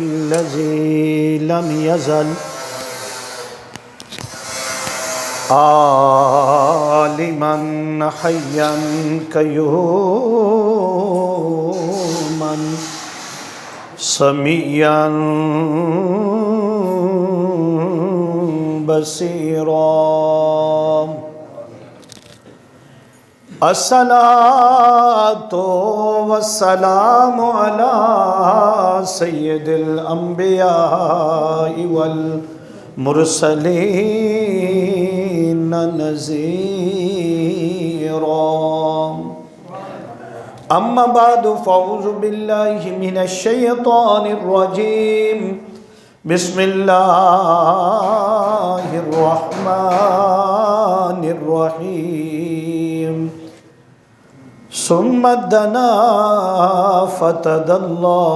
الذي لم يزل عالما حيا قيوما سميعا بصيرا الصلاة والسلام على سيد الأنبياء والمرسلين نذيرا أما بعد فأعوذ بالله من الشيطان الرجيم بسم الله الرحمن الرحيم ثم دنا فتدلى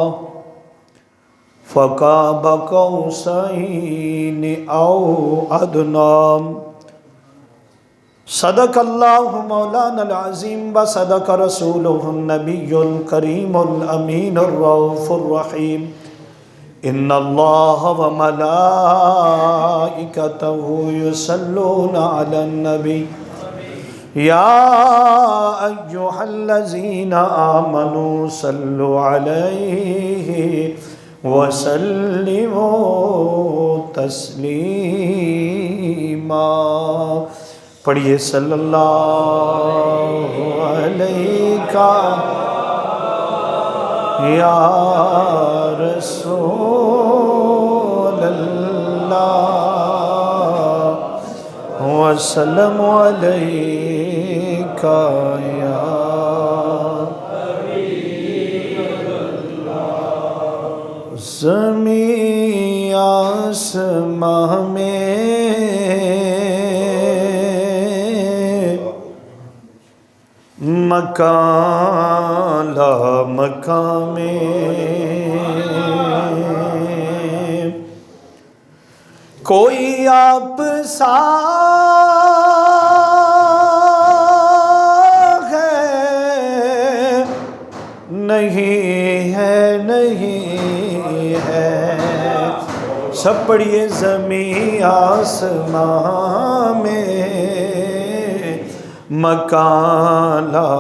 فقاب قوسين أو أدنى صدق الله مولانا العظيم وصدق رسوله النبي الكريم الأمين الرؤوف الرحيم إن الله وملائكته يصلون على النبي يا أيها الذين آمنوا صلوا عليه وسلموا تسلیما. پڑھیے صلی اللہ علیہ یا رسول اللہ وسلم علیکہ یا زمین آسماں میں مکان لا مکان میں کوئی آپ سا ہے نہیں ہے نہیں ہے. سب پڑھیے زمین آسمان میں مکان لا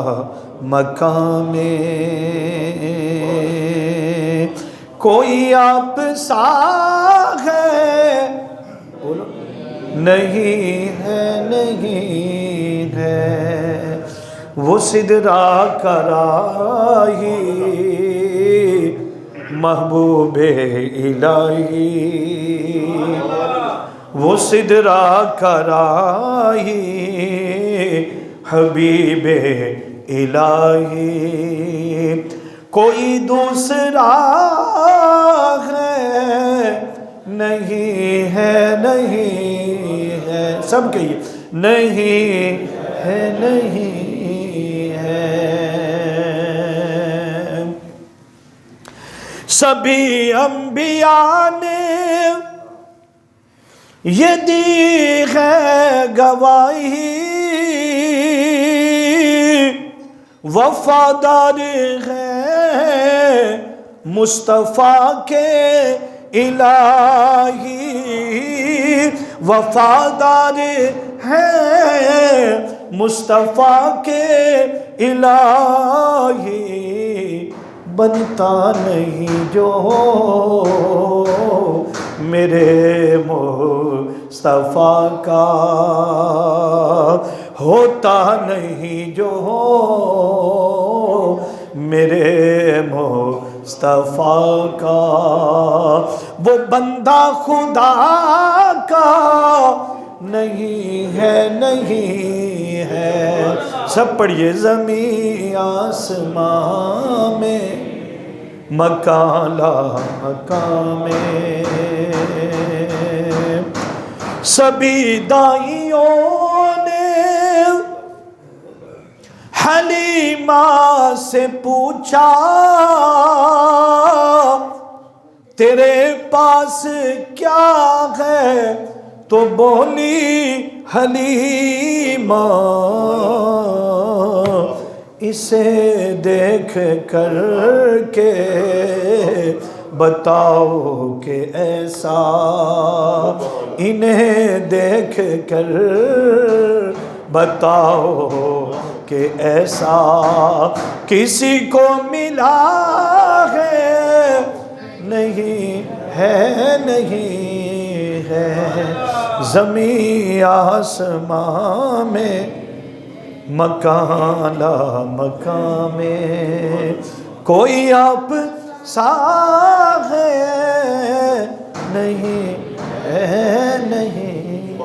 مکان میں کوئی آپ سا ہے نہیں ہے نہیں ہے. وہ سدرا کراہی محبوب الہی وہ سدرا کراہی حبیب الہی کوئی دوسرا ہے نہیں ہے نہیں ہے. سب کہیے نہیں ہے نہیں ہے. سبھی انبیاء نے یہ دی ہے گواہی وفادار ہے مصطفیٰ کے الہی وفادار ہے مصطفیٰ کے الہی بنتا نہیں جو میرے مصطفیٰ کا ہوتا نہیں جو میرے مصطفیٰ کا. وہ بندہ خدا کا نہیں ہے نہیں ہے. سب پڑھیے زمین آسمان میں مکان لا مکان میں سبھی دائیوں نے حلیمہ سے پوچھا تیرے پاس کیا ہے تو بولی حلیمہ اسے دیکھ کر کے بتاؤ کہ ایسا، انہیں دیکھ کر بتاؤ کہ ایسا کسی کو ملا ہے نہیں ہے، نہیں ہے زمین آسمان میں، مکان لا مکان میں کوئی آپ سا ہے نہیں ہے، نہیں۔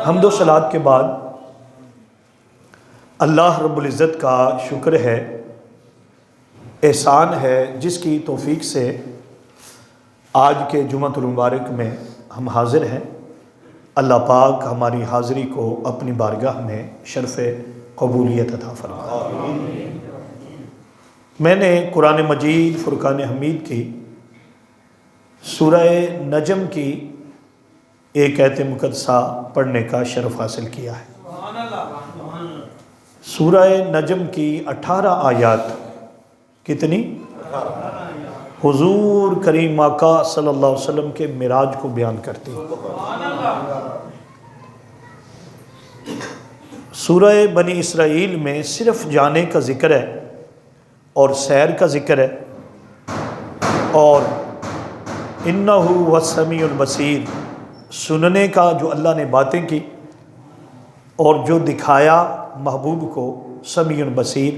حمد و صلوات کے بعد اللہ رب العزت کا شکر ہے، احسان ہے، جس کی توفیق سے آج کے جمعۃ المبارک میں ہم حاضر ہیں۔ اللہ پاک ہماری حاضری کو اپنی بارگاہ میں شرف قبولیت عطا فرمائے۔ میں نے قرآن مجید فرقان حمید کی سورہ نجم کی ایک آیت مقدسہ پڑھنے کا شرف حاصل کیا ہے۔ سورہ نجم کی 18 آیات، کتنی؟ حضور کریم آقا صلی اللہ علیہ وسلم کے معراج کو بیان کرتی ہیں۔ سورہ بنی اسرائیل میں صرف جانے کا ذکر ہے اور سیر کا ذکر ہے، اور انہ هو السمیع البصیر، سننے کا جو اللہ نے باتیں کی اور جو دکھایا محبوب کو، سمیع البصیر،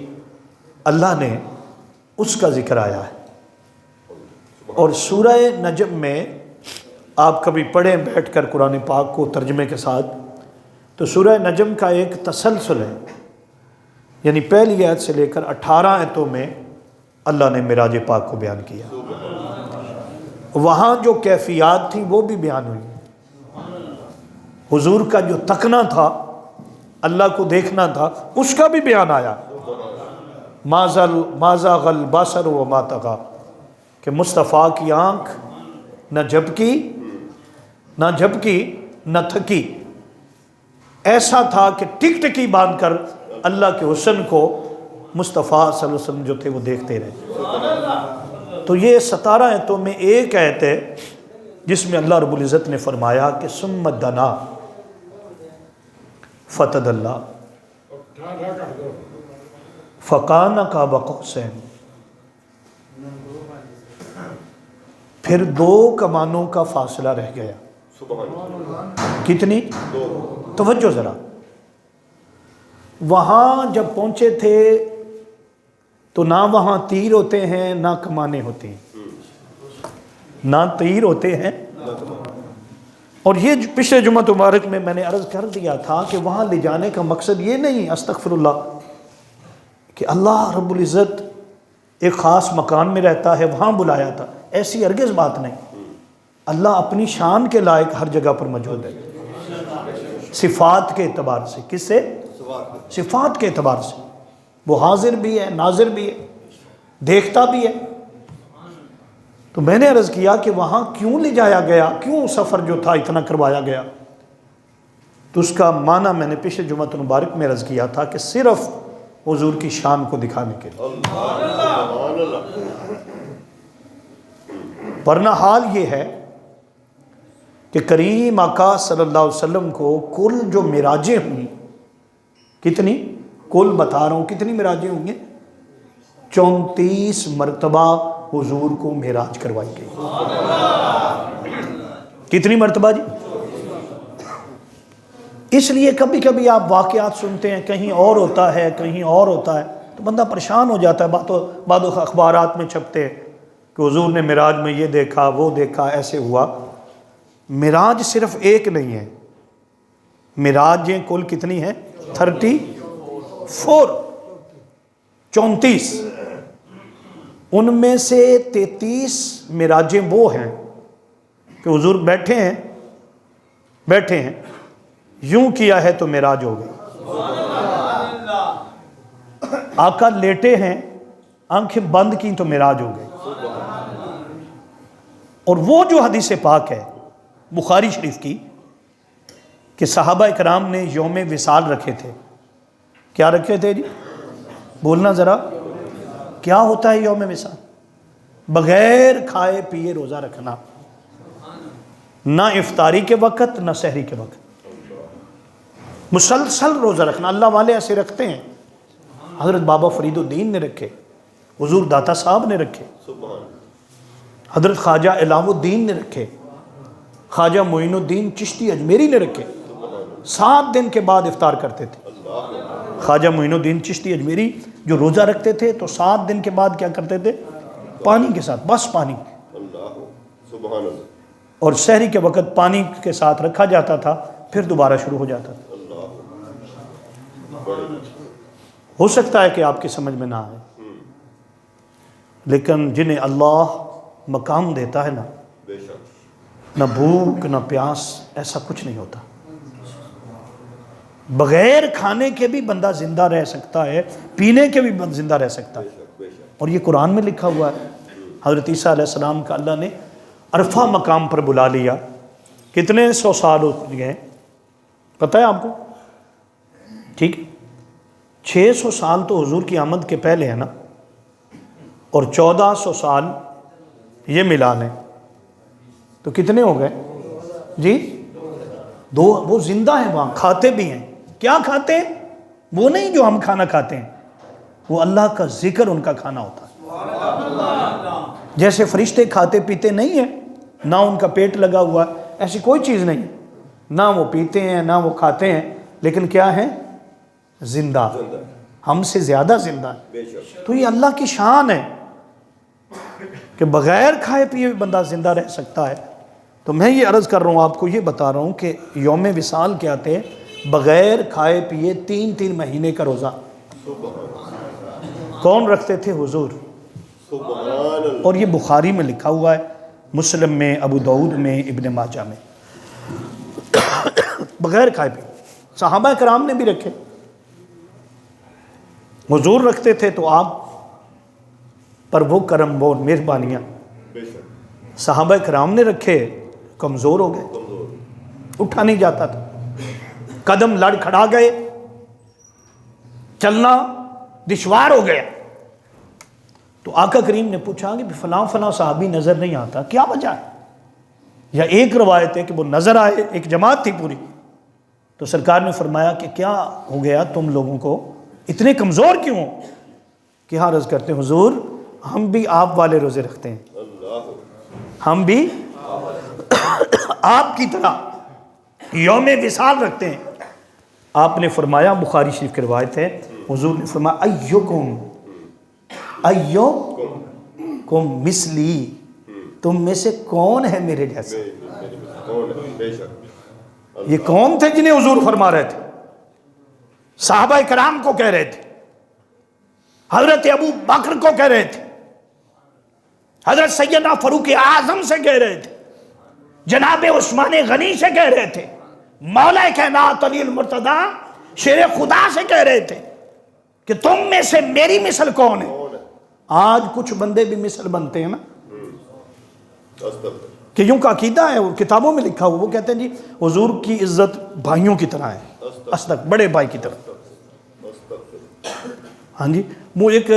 اللہ نے اس کا ذکر آیا ہے۔ اور سورہ نجم میں آپ کبھی پڑھیں بیٹھ کر قرآن پاک کو ترجمے کے ساتھ، تو سورہ نجم کا ایک تسلسل ہے، یعنی پہلی آیت سے لے کر 18 آیتوں میں اللہ نے معراج پاک کو بیان کیا۔ وہاں جو کیفیات تھیں وہ بھی بیان ہوئی، حضور کا جو تکنا تھا، اللہ کو دیکھنا تھا، اس کا بھی بیان آیا۔ ما زاغ البصر وما طغی، کہ مصطفیٰ کی آنکھ نہ جھپکی نہ تھکی، ایسا تھا کہ ٹک ٹکی باندھ کر اللہ کے حسن کو مصطفیٰ صلی اللہ علیہ وسلم جو تھے وہ دیکھتے رہے۔ تو یہ 17 آیتوں میں ایک آیت ہے جس میں اللہ رب العزت نے فرمایا کہ ثم دنا فتدلی فکان قاب قوسین، پھر 2 کمانوں کا فاصلہ رہ گیا۔ کتنی؟ توجہ ذرا، وہاں جب پہنچے تھے تو نہ وہاں تیر ہوتے ہیں نہ کمانیں ہوتی ہیں، نہ تیر ہوتے ہیں۔ اور یہ پچھلے جمعہ مبارک میں نے عرض کر دیا تھا کہ وہاں لے جانے کا مقصد یہ نہیں، استغفر اللہ، کہ اللہ رب العزت ایک خاص مکان میں رہتا ہے وہاں بلایا تھا، ایسی ہرگز بات نہیں۔ اللہ اپنی شان کے لائق ہر جگہ پر موجود ہے، صفات کے اعتبار سے۔ کس سے؟ صفات کے اعتبار سے وہ حاضر بھی ہے، ناظر بھی ہے، دیکھتا بھی ہے۔ تو میں نے عرض کیا کہ وہاں کیوں لے جایا گیا، کیوں سفر جو تھا اتنا کروایا گیا، تو اس کا معنی میں نے پچھلے جمعہ مبارک میں عرض کیا تھا کہ صرف حضور کی شان کو دکھانے کے لیے۔ ورنہ حال یہ ہے کہ کریم آقا صلی اللہ علیہ وسلم کو کل جو معراجیں ہوئیں، کتنی؟ کل بتا رہا ہوں کتنی معراجیں ہوں گے؟ 34 مرتبہ حضور کو معراج کروائی گئی۔ کتنی مرتبہ جی؟ اس لیے کبھی کبھی آپ واقعات سنتے ہیں کہیں اور ہوتا ہے کہیں اور ہوتا ہے تو بندہ پریشان ہو جاتا ہے۔ بعض اخبارات میں چھپتے ہیں کہ حضور نے معراج میں یہ دیکھا وہ دیکھا، ایسے ہوا۔ معراج صرف ایک نہیں ہے، معراجیں کل کتنی ہیں؟ 34، 34۔ ان میں سے 33 معراجیں وہ ہیں کہ حضور بیٹھے ہیں، یوں کیا ہے تو معراج ہو گئی۔ آقا لیٹے ہیں، آنکھیں بند کی تو معراج ہو گئی۔ اور وہ جو حدیث پاک ہے بخاری شریف کی کہ صحابہ اکرام نے یوم وصال رکھے تھے، کیا رکھے تھے جی؟ بولنا ذرا، کیا ہوتا ہے یوم وصال؟ بغیر کھائے پیے روزہ رکھنا، نہ افطاری کے وقت نہ سحری کے وقت، مسلسل روزہ رکھنا۔ اللہ والے ایسے رکھتے ہیں، حضرت بابا فرید الدین نے رکھے، حضور داتا صاحب نے رکھے، حضرت خواجہ الہو الدین نے رکھے، خواجہ معین الدین چشتی اجمیری نے رکھے۔ 7 دن کے بعد افطار کرتے تھے خواجہ معین الدین چشتی اجمیری، جو روزہ رکھتے تھے تو 7 دن کے بعد کیا کرتے تھے؟ پانی کے ساتھ، بس پانی، اور سحری کے وقت پانی کے ساتھ رکھا جاتا تھا، پھر دوبارہ شروع ہو جاتا تھا۔ ہو سکتا ہے کہ آپ کی سمجھ میں نہ آئے، لیکن جنہیں اللہ مقام دیتا ہے نا، نہ بھوک نہ پیاس، ایسا کچھ نہیں ہوتا۔ بغیر کھانے کے بھی بندہ زندہ رہ سکتا ہے، پینے کے بھی بندہ زندہ رہ سکتا ہے، اور یہ قرآن میں لکھا ہوا ہے۔ حضرت عیسیٰ علیہ السلام کا اللہ نے عرفہ مقام پر بلا لیا، کتنے 100 سال ہو گئے پتہ ہے آپ کو؟ ٹھیک، 600 سال تو حضور کی آمد کے پہلے ہے نا، اور 1400 سال یہ ملا لیں تو کتنے ہو گئے جی؟ 2۔ وہ زندہ ہیں وہاں، کھاتے بھی ہیں۔ کیا کھاتے ہیں؟ وہ نہیں جو ہم کھانا کھاتے ہیں، وہ اللہ کا ذکر ان کا کھانا ہوتا ہے۔ جیسے فرشتے کھاتے پیتے نہیں ہیں، نہ ان کا پیٹ لگا ہوا، ایسی کوئی چیز نہیں، نہ وہ پیتے ہیں نہ وہ کھاتے ہیں، لیکن کیا ہے؟ زندہ، ہم سے زیادہ زندہ ہے۔ تو یہ اللہ کی شان ہے کہ بغیر کھائے پیے بندہ زندہ رہ سکتا ہے۔ تو میں یہ عرض کر رہا ہوں، آپ کو یہ بتا رہا ہوں کہ یوم وصال کیا تھے؟ بغیر کھائے پیے 3 مہینے کا روزہ۔ کون رکھتے تھے؟ حضور۔ اور یہ بخاری میں لکھا ہوا ہے، مسلم میں، ابو داؤد میں، ابن ماجہ میں، بغیر کھائے پیے۔ صحابہ کرام نے بھی رکھے، حضور رکھتے تھے تو آپ پر وہ کرم، وہ مہربانیاں۔ صحابہ کرام نے رکھے، کمزور ہو گئے، اٹھا نہیں جاتا تھا، قدم لڑ کھڑا گئے، چلنا دشوار ہو گیا۔ تو آقا کریم نے پوچھا کہ فلاں فلاں صحابی نظر نہیں آتا، کیا وجہ ہے؟ یا ایک روایت ہے کہ وہ نظر آئے، ایک جماعت تھی پوری، تو سرکار نے فرمایا کہ کیا ہو گیا تم لوگوں کو، اتنے کمزور کیوں ہو؟ کیا عرض کرتے ہیں؟ حضور ہم بھی آپ والے روزے رکھتے ہیں، ہم بھی آپ کی طرح یوم وصال رکھتے ہیں۔ آپ نے فرمایا، بخاری شریف کی روایت ہے، حضور نے فرمایا ایوکم مثلی، تم میں سے کون ہے میرے جیسا؟ یہ کون تھے جنہیں حضور فرما رہے تھے؟ صحابہ کرام کو کہہ رہے تھے، حضرت ابو بکر کو کہہ رہے تھے، حضرت سیدنا فاروق اعظم سے کہہ رہے تھے، جناب عثمان غنی سے کہہ رہے تھے، مولا کائنات علی المرتضیٰ شیر خدا سے کہہ رہے تھے کہ تم میں سے میری مثل کون ہے؟ آج کچھ بندے بھی مثل بنتے ہیں نا، کہ یوں کا عقیدہ ہے، وہ کتابوں میں لکھا ہوا، وہ کہتے ہیں جی حضور کی عزت بھائیوں کی طرح ہے، اصدق بڑے بھائی کی طرح۔ ہاں جی، وہ ایک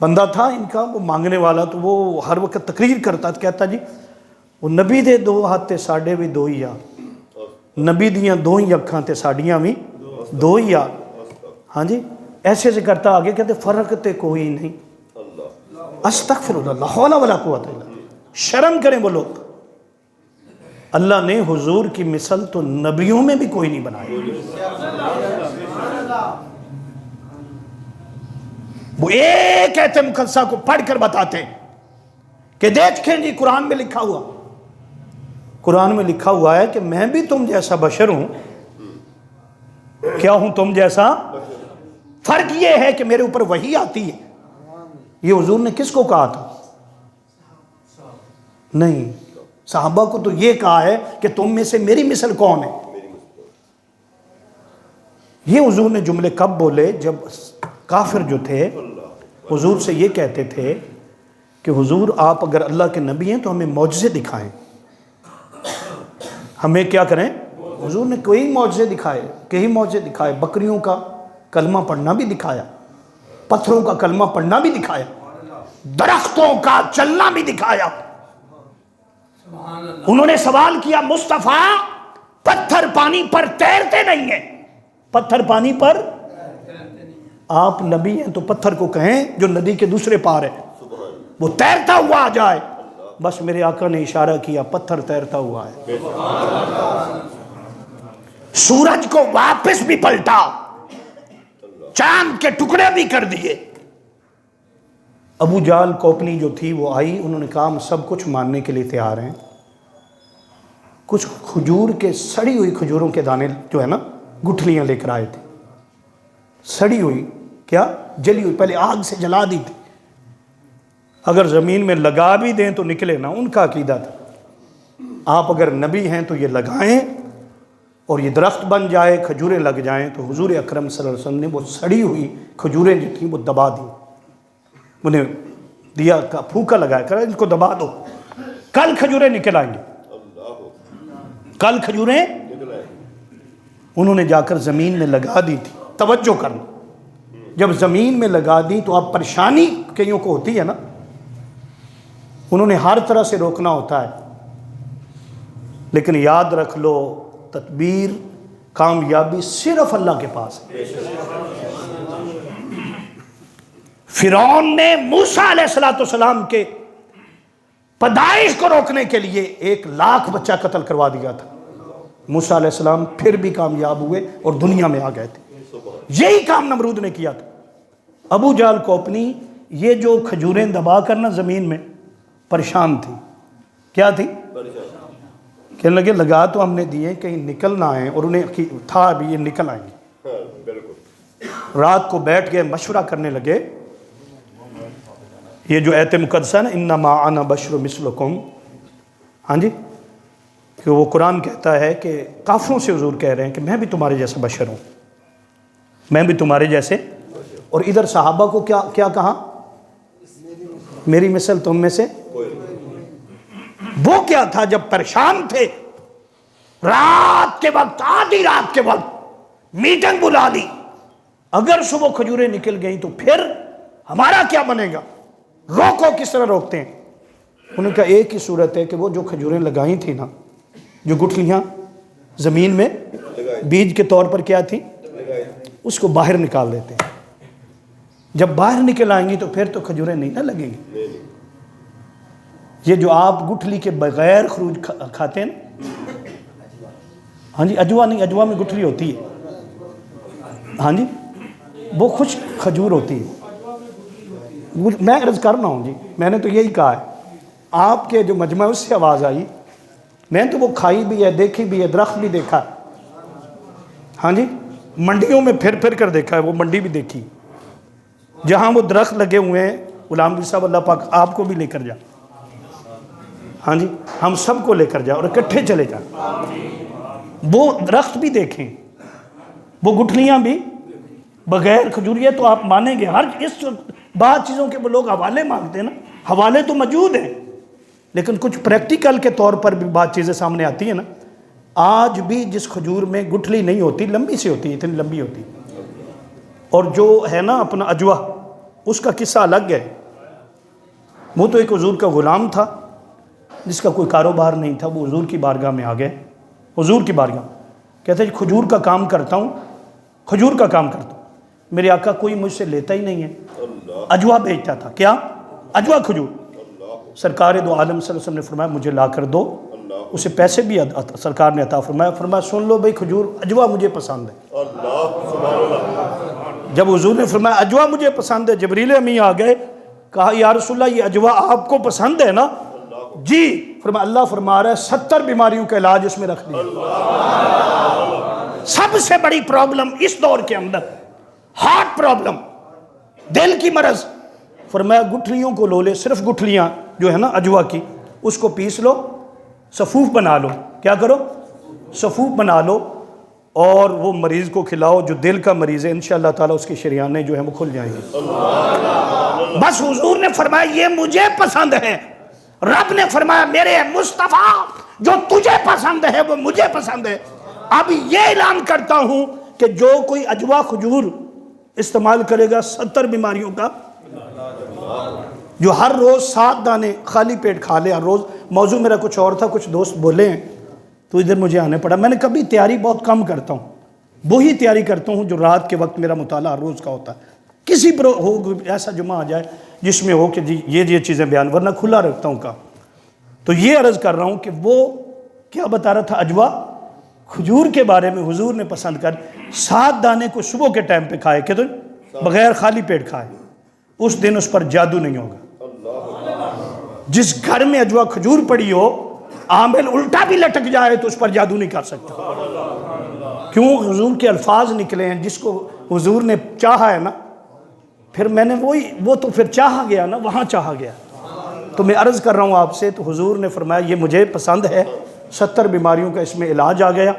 بندہ تھا ان کا، وہ مانگنے والا، تو وہ ہر وقت تقریر کرتا تھا، کہتا جی وہ نبی دے 2 ہاتھ تے ساڈے بھی 2 ہی آ، نبی دیاں 2 ہی اکھاں تے ساڈیاں بھی 2 ہی آ۔ ہاں جی، ایسے سے کرتا آگے، کہتے فرق تے کوئی نہیں، استغفر اللہ، لا حول ولا قوت الا باللہ۔ شرم کریں وہ لوگ، اللہ نے حضور کی مثل تو نبیوں میں بھی کوئی نہیں بنائی۔ وہ ایک ایت مقدسہ کو پڑھ کر بتاتے ہیں کہ دیکھیں جی قرآن میں لکھا ہوا، قرآن میں لکھا ہوا ہے کہ میں بھی تم جیسا بشر ہوں۔ کیا ہوں؟ تم جیسا۔ فرق یہ ہے کہ میرے اوپر وحی آتی ہے۔ یہ حضور نے کس کو کہا تھا؟ نہیں، صحابہ کو تو یہ کہا ہے کہ تم میں سے میری مثل کون ہے۔ یہ حضور نے جملے کب بولے؟ جب کافر جو تھے حضور سے یہ کہتے تھے کہ حضور آپ اگر اللہ کے نبی ہیں تو ہمیں معجزے دکھائیں، ہمیں کیا کریں؟ حضور نے کوئی معجزے دکھائے، کئی معجزے دکھائے، بکریوں کا کلمہ پڑھنا بھی دکھایا، پتھروں کا کلمہ پڑھنا بھی دکھایا، درختوں کا چلنا بھی دکھایا۔ انہوں نے سوال کیا مصطفیٰ پتھر پانی پر تیرتے نہیں ہیں، پتھر پانی پر، آپ نبی ہیں تو پتھر کو کہیں جو ندی کے دوسرے پار ہے وہ تیرتا ہوا آ جائے، بس میرے آقا نے اشارہ کیا پتھر تیرتا ہوا ہے۔ سورج کو واپس بھی پلٹا، چاند کے ٹکڑے بھی کر دیے۔ ابو جہل کوپنی جو تھی وہ آئی، انہوں نے کہا ہم سب کچھ ماننے کے لیے تیار ہیں، کچھ کھجور کے سڑی ہوئی کھجوروں کے دانے جو ہے نا گٹھلیاں لے کر آئے تھے، سڑی ہوئی، کیا جلی ہوئی، پہلے آگ سے جلا دی تھی، اگر زمین میں لگا بھی دیں تو نکلے نا، ان کا عقیدہ تھا آپ اگر نبی ہیں تو یہ لگائیں اور یہ درخت بن جائے، کھجوریں لگ جائیں۔ تو حضور اکرم صلی اللہ علیہ وسلم نے وہ سڑی ہوئی کھجوریں جو تھیں وہ دبا دی، انہیں دیا پھوکا لگایا کر ان کو دبا دو، کل کھجوریں نکل آئیں گے، کل کھجوریں۔ انہوں نے جا کر زمین میں لگا دی تھی، توجہ کرنا، جب زمین میں لگا دی تو اب پریشانی کئیوں کو ہوتی ہے نا، انہوں نے ہر طرح سے روکنا ہوتا ہے، لیکن یاد رکھ لو تدبیر کامیابی صرف اللہ کے پاس ہے۔ فرعون نے موسیٰ علیہ السلام کے پیدائش کو روکنے کے لیے 1,00,000 بچہ قتل کروا دیا تھا، موسیٰ علیہ السلام پھر بھی کامیاب ہوئے اور دنیا میں آ گئے تھے۔ یہی کام نمرود نے کیا تھا۔ ابو جہل کو اپنی یہ جو کھجوریں دبا کرنا زمین میں پریشان تھی، کیا تھی؟ کہنے لگے لگا تو ہم نے دیے کہیں نکل نہ آئیں، اور انہیں تھا ابھی یہ نکل آئیں گے۔ رات کو بیٹھ گئے مشورہ کرنے لگے، یہ جو ایت مقدسہ ہے نا انما انا بشر مثلکم، ہاں جی، کہ وہ قرآن کہتا ہے کہ کافروں سے حضور کہہ رہے ہیں کہ میں بھی تمہارے جیسا بشر ہوں، میں بھی تمہارے جیسے، اور ادھر صحابہ کو کیا کہا؟ میری مثل تم میں سے۔ وہ کیا تھا جب پریشان تھے، رات کے وقت، آدھی رات کے وقت میٹنگ بلا لی، اگر صبح کھجوریں نکل گئیں تو پھر ہمارا کیا بنے گا، روکو، کس طرح روکتے ہیں؟ انہوں نے کہا ایک ہی صورت ہے کہ وہ جو کھجوریں لگائیں تھی نا، جو گٹھلیاں زمین میں بیج کے طور پر کیا تھی، اس کو باہر نکال دیتے ہیں، جب باہر نکل آئیں گی تو پھر تو کھجوریں نہیں نہ لگیں گی۔ یہ جو آپ گٹھلی کے بغیر خروج کھاتے ہیں نا، ہاں جی، اجوا نہیں، اجوا میں گٹھلی ہوتی ہے، ہاں جی، وہ خشک کھجور ہوتی ہے۔ میں عرض کر رہا ہوں جی، میں نے تو یہی کہا ہے، آپ کے جو مجمع اس سے آواز آئی، میں تو وہ کھائی بھی ہے، دیکھی بھی ہے، درخت بھی دیکھا، ہاں جی، منڈیوں میں پھر کر دیکھا ہے، وہ منڈی بھی دیکھی، جہاں وہ درخت لگے ہوئے ہیں، غلام گیر صاحب اللہ پاک آپ کو بھی لے کر جا، ہاں جی، ہم سب کو لے کر جا اور اکٹھے چلے جائیں، وہ درخت بھی دیکھیں، وہ گٹھلیاں بھی بغیر کھجوریے، تو آپ مانیں گے ہر اس بعض چیزوں کے وہ لوگ حوالے مانگتے ہیں نا، حوالے تو موجود ہیں، لیکن کچھ پریکٹیکل کے طور پر بھی بعض چیزیں سامنے آتی ہیں نا۔ آج بھی جس کھجور میں گٹھلی نہیں ہوتی، لمبی سی ہوتی ہے، اتنی لمبی ہوتی، اور جو ہے نا اپنا اجوا، اس کا قصہ الگ ہے۔ وہ تو ایک حضور کا غلام تھا جس کا کوئی کاروبار نہیں تھا، وہ حضور کی بارگاہ میں آ گئے، حضور کی بارگاہ، کہتا ہے کھجور کا کام کرتا ہوں، کھجور کا کام کرتا ہوں، میرے آقا کوئی مجھ سے لیتا ہی نہیں ہے، اجوا بیچتا تھا، کیا؟ اجوا کھجور۔ سرکار دو عالم صلی اللہ علیہ وسلم نے فرمایا مجھے لا کر دو، اسے پیسے بھی سرکار نے عطا فرمایا، فرمایا سن لو بھئی کھجور اجوا مجھے پسند ہے۔ جب حضور نے فرمایا اجوا مجھے پسند ہے، جبریل امی آ گئے، کہا یا رسول اللہ یہ اجوا آپ کو پسند ہے نا؟ جی۔ فرمایا اللہ فرما رہا ہے 70 بیماریوں کا علاج اس میں رکھ دیا۔ سب سے بڑی پرابلم اس دور کے اندر ہارٹ پرابلم، دل کی مرض، فرمایا گٹھلیوں کو لو لے، صرف گٹھلیاں جو ہے نا اجوا کی، اس کو پیس لو، صفوف بنا لو، کیا کرو؟ صفوف بنا لو، اور وہ مریض کو کھلاؤ جو دل کا مریض ہے، انشاءاللہ تعالیٰ اس کی شریانیں جو ہیں وہ کھل جائیں گے۔ بس حضور نے فرمایا یہ مجھے پسند ہے، رب نے فرمایا میرے مصطفیٰ جو تجھے پسند ہے وہ مجھے پسند ہے۔ اب یہ اعلان کرتا ہوں کہ جو کوئی اجوا کھجور استعمال کرے گا 70 بیماریوں کا، جو ہر روز 7 دانے خالی پیٹ کھا لے ہر روز۔ موضوع میرا کچھ اور تھا، کچھ دوست بولے ہیں تو ادھر مجھے آنے پڑا۔ میں نے کبھی تیاری بہت کم کرتا ہوں، وہی تیاری کرتا ہوں جو رات کے وقت میرا مطالعہ ہر روز کا ہوتا ہے۔ کسی پر ہو ایسا جمعہ آ جائے جس میں ہو کہ جی یہ چیزیں بیان، ورنہ کھلا رکھتا ہوں کام۔ تو یہ عرض کر رہا ہوں کہ وہ کیا بتا رہا تھا، اجوا کھجور کے بارے میں حضور نے پسند کر 7 دانے کو صبح کے ٹائم پہ کھائے کہ تو بغیر خالی پیٹ کھائے، اس دن اس پر جادو نہیں ہوگا۔ جس گھر میں اجوا کھجور پڑی ہو، عامل الٹا بھی لٹک جائے تو اس پر جادو نہیں کر سکتا۔ کیوں؟ حضور کے الفاظ نکلے ہیں، جس کو حضور نے چاہا ہے نا، پھر میں نے وہ تو پھر چاہا گیا نا، وہاں چاہا گیا۔ تو میں عرض کر رہا ہوں آپ سے، تو حضور نے فرمایا یہ مجھے پسند ہے، 70 بیماریوں کا اس میں علاج آ گیا۔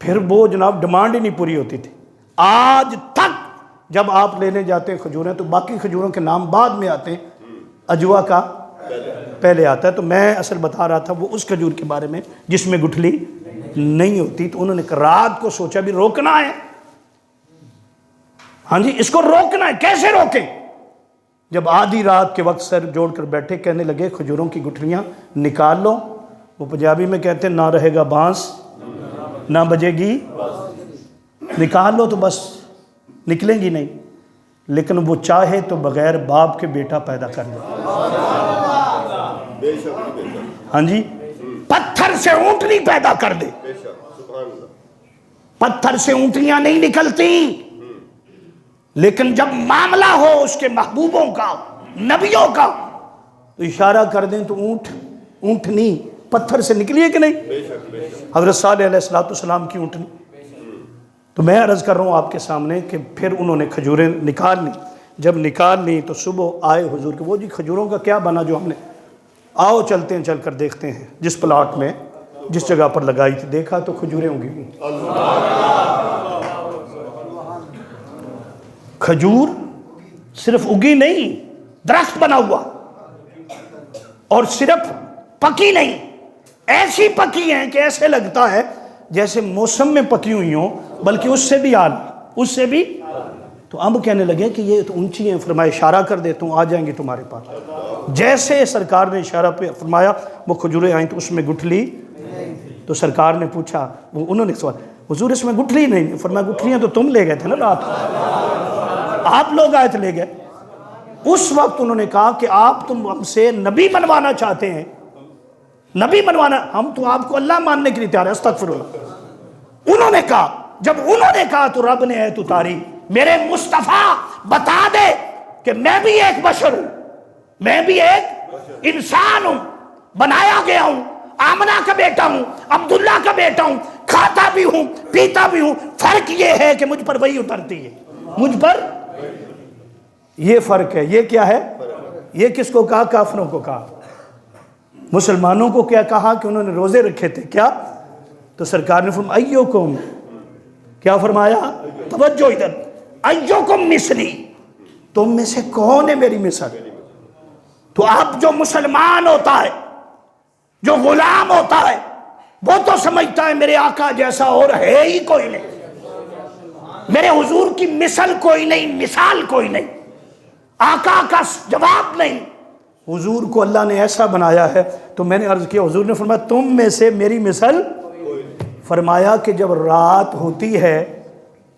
پھر وہ جناب ڈیمانڈ ہی نہیں پوری ہوتی تھی۔ آج تک جب آپ لینے جاتے ہیں کھجوریں تو باقی کھجوروں کے نام بعد میں آتے ہیں، اجوا کا پہلے آتا ہے۔ تو میں اصل بتا رہا تھا وہ اس کھجور کے بارے میں جس میں گٹھلی نہیں ہوتی۔ تو انہوں نے رات کو سوچا بھی روکنا ہے، ہاں جی اس کو روکنا ہے، کیسے روکیں؟ جب آدھی رات کے وقت سر جوڑ کر بیٹھے، کہنے لگے کھجوروں کی گٹھلیاں نکال لو۔ وہ پنجابی میں کہتے ہیں نہ رہے گا بانس نہ بجے گی، نکال لو تو بس نکلیں گی نہیں۔ لیکن وہ چاہے تو بغیر باپ کے بیٹا پیدا کر لے، ہاں جی پتھر سے اونٹنی پیدا کر دے۔ پتھر سے اونٹنیاں نہیں نکلتی، لیکن جب معاملہ ہو اس کے محبوبوں کا، نبیوں کا، تو اشارہ کر دیں تو اونٹنی پتھر سے نکلی ہے کہ نہیں؟ حضرت صالح علیہ السلام کی اونٹنی۔ تو میں عرض کر رہا ہوں آپ کے سامنے کہ پھر انہوں نے کھجوریں نکال لی۔ جب نکال لی تو صبح آئے حضور کے، وہ جی کھجوروں کا کیا بنا جو ہم نے، آؤ چلتے ہیں، چل کر دیکھتے ہیں۔ جس پلاٹ میں جس جگہ پر لگائی تھی دیکھا تو کھجوریں اگی ہوئی۔ کھجور صرف اگی نہیں، درخت بنا ہوا، اور صرف پکی نہیں، ایسی پکی ہیں کہ ایسے لگتا ہے جیسے موسم میں پکی ہوئی ہوں، بلکہ اس سے بھی اعلیٰ، اس سے بھی۔ تو اب کہنے لگے کہ یہ تو اونچی ہیں، فرمایا اشارہ کر دیتا ہوں آ جائیں گی تمہارے پاس۔ جیسے سرکار نے اشارہ پہ فرمایا وہ کھجوریں آئیں تو اس میں گٹھلی۔ تو سرکار نے پوچھا، انہوں نے سوال، حضور اس میں گٹھلی نہیں؟ فرمایا گٹھلیاں تو تم لے گئے تھے نا رات، آپ لوگ آئے تھے لے گئے۔ اس وقت انہوں نے کہا کہ آپ تم ہم سے نبی بنوانا چاہتے ہیں، نبی بنوانا، ہم تو آپ کو اللہ ماننے کے لیے تیار ہے، استغفر اللہ۔ انہوں نے کہا، جب انہوں نے کہا تو رب نے ایت اتاری، میرے مصطفیٰ بتا دے کہ میں بھی ایک بشر ہوں، میں بھی ایک انسان ہوں، بنایا گیا ہوں، آمنہ کا بیٹا ہوں، عبداللہ کا بیٹا ہوں، کھاتا بھی ہوں پیتا بھی ہوں، فرق یہ ہے کہ مجھ پر وحی اترتی ہے، مجھ پر یہ فرق ہے۔ یہ کیا ہے؟ یہ کس کو کہا؟ کافروں کو کہا۔ مسلمانوں کو کیا کہا؟ کہ انہوں نے روزے رکھے تھے، کیا؟ تو سرکار نے فرمایا ایوکم، کیا فرمایا؟ توجہ ادھر، ایوکم مثلی، تم میں سے کون ہے میری مثل؟ تو اب جو مسلمان ہوتا ہے، جو غلام ہوتا ہے، وہ تو سمجھتا ہے میرے آقا جیسا اور ہے ہی کوئی نہیں، میرے حضور کی مثل کوئی نہیں، مثال کوئی نہیں، آقا کا جواب نہیں۔ حضور کو اللہ نے ایسا بنایا ہے۔ تو میں نے عرض کیا، حضور نے فرمایا تم میں سے میری مثل، فرمایا کہ جب رات ہوتی ہے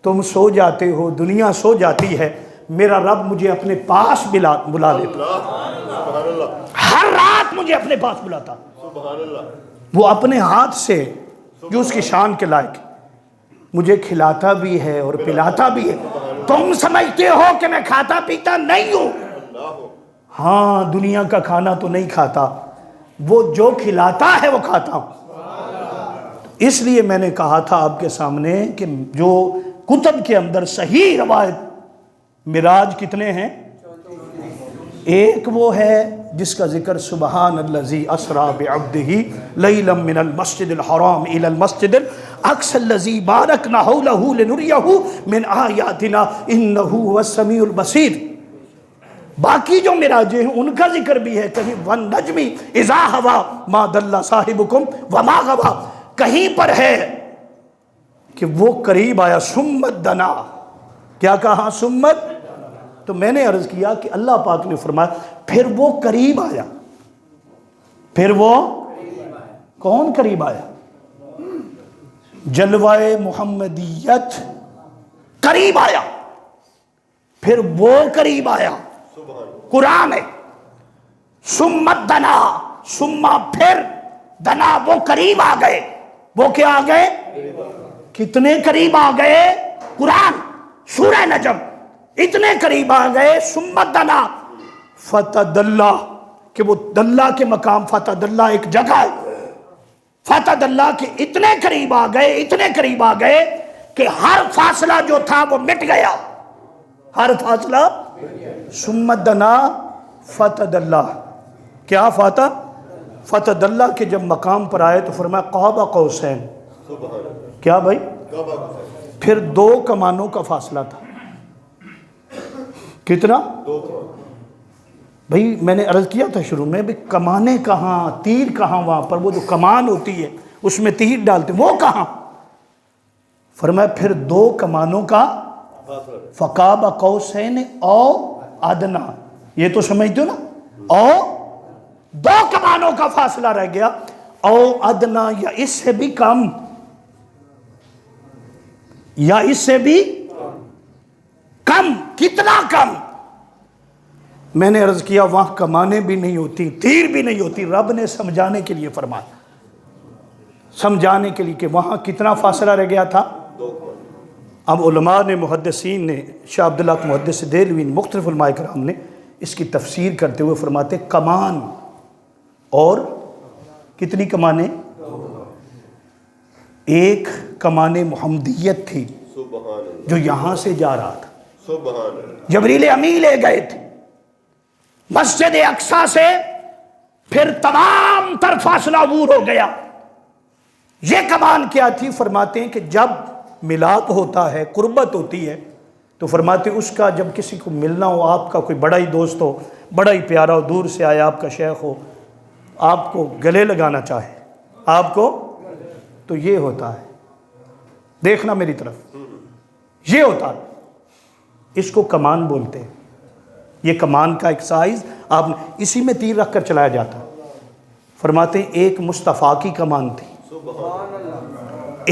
تم سو جاتے ہو، دنیا سو جاتی ہے، میرا رب مجھے اپنے پاس بلا لیتا، ہر رات مجھے اپنے پاس بلاتا، وہ اپنے ہاتھ سے جو اس کی شان کے لائق مجھے کھلاتا بھی ہے اور پلاتا بھی ہے۔ تم سمجھتے ہو کہ میں کھاتا پیتا نہیں ہوں، ہاں دنیا کا کھانا تو نہیں کھاتا، وہ جو کھلاتا ہے وہ کھاتا ہوں۔ اس لیے میں نے کہا تھا آپ کے سامنے کہ جو کتب کے اندر صحیح روایت معراج کتنے ہیں؟ ایک وہ ہے جس کا ذکر سبحان الذی اسریٰ بعبدہ لیلا من المسجد الحرام الی المسجد الاقصی الذی بارکنا حولہ لنریہ من آیاتنا انہ هو السمیع البصیر۔ باقی جو معراجیں ہیں ان کا ذکر بھی ہے، کہیں والنجم اذا ہوا ما ضل صاحبکم وما غوی، کہیں پر ہے کہ وہ قریب آیا ثم دنا کیا کہا؟ سمت. تو میں نے عرض کیا کہ اللہ پاک نے فرمایا پھر وہ قریب آیا. پھر وہ کون قریب آیا؟ جلوہ محمدیت قریب آیا. پھر وہ قریب آیا. قرآن ہے. سمت دنا، سما پھر دنا، وہ قریب آ گئے. وہ کیا آ گئے؟ کتنے قریب آ گئے؟ قرآن سورہ نجم اتنے قریب آ گئے. سمت دنا فتدلہ، کہ وہ دلہ کے مقام، فتدلہ ایک جگہ ہے. فتدلہ کے اتنے قریب آ گئے، اتنے قریب آ گئے کہ ہر فاصلہ جو تھا وہ مٹ گیا. ہر فاصلہ. سمت دنا فتدلہ، کیا فتدلہ کے جب مقام پر آئے تو فرمایا قاب قوسین. کیا بھائی؟ پھر 2 کمانوں کا فاصلہ تھا. کتنا؟ بھائی میں نے عرض کیا تھا شروع میں، بھائی کمانے کہاں، تیر کہاں؟ وہاں پر وہ جو کمان ہوتی ہے اس میں تیر ڈالتے، وہ کہاں؟ فرمایا پھر 2 کمانوں کا فقاب قوسین او ادنا. یہ تو سمجھتے ہو نا؟ او 2 کمانوں کا فاصلہ رہ گیا. او ادنا، یا اس سے بھی کم، یا اس سے بھی کم. کتنا کم؟ میں نے عرض کیا وہاں کمانے بھی نہیں ہوتی، تیر بھی نہیں ہوتی. رب نے سمجھانے کے لیے فرمایا، سمجھانے کے لیے کہ وہاں کتنا فاصلہ رہ گیا تھا. اب علماء نے، محدثین نے، شاہ عبداللہ محدث دہلوی، مختلف علماء کرام نے اس کی تفسیر کرتے ہوئے فرماتے کمان اور کتنی کمانیں؟ ایک کمان محمدیت تھی جو یہاں سے جا رہا تھا. جبریل امی لے گئے تھے مسجد اقصیٰ سے، پھر تمام تر فاصلہ عبور ہو گیا. یہ کمان کیا تھی؟ فرماتے ہیں کہ جب ملاپ ہوتا ہے، قربت ہوتی ہے، تو فرماتے اس کا جب کسی کو ملنا ہو، آپ کا کوئی بڑا ہی دوست ہو، بڑا ہی پیارا ہو، دور سے آیا آپ کا شیخ ہو، آپ کو گلے لگانا چاہے آپ کو، تو یہ ہوتا ہے. دیکھنا میری طرف، یہ ہوتا ہے. اس کو کمان بولتے ہیں. یہ کمان کا ایک سائز، آپ اسی میں تیر رکھ کر چلایا جاتا. فرماتے ہیں ایک مصطفیٰ کی کمان تھی،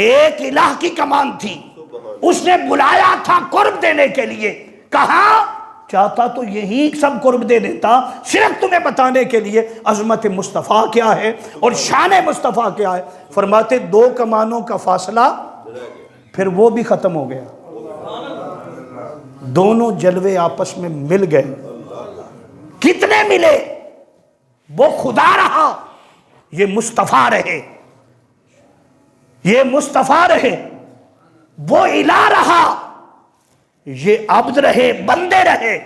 ایک الہ کی کمان تھی. اس نے بلایا تھا قرب دینے کے لیے. کہا چاہتا تو یہی سب قرب دے دیتا، صرف تمہیں بتانے کے لیے عظمت مصطفیٰ کیا ہے اور شان مصطفیٰ کیا ہے. فرماتے 2 کمانوں کا فاصلہ، پھر وہ بھی ختم ہو گیا. دونوں جلوے آپس میں مل گئے. کتنے ملے؟ وہ خدا رہا، یہ مصطفیٰ رہے. یہ مصطفیٰ رہے، وہ الہ رہا، یہ عبد رہے، بندے رہے.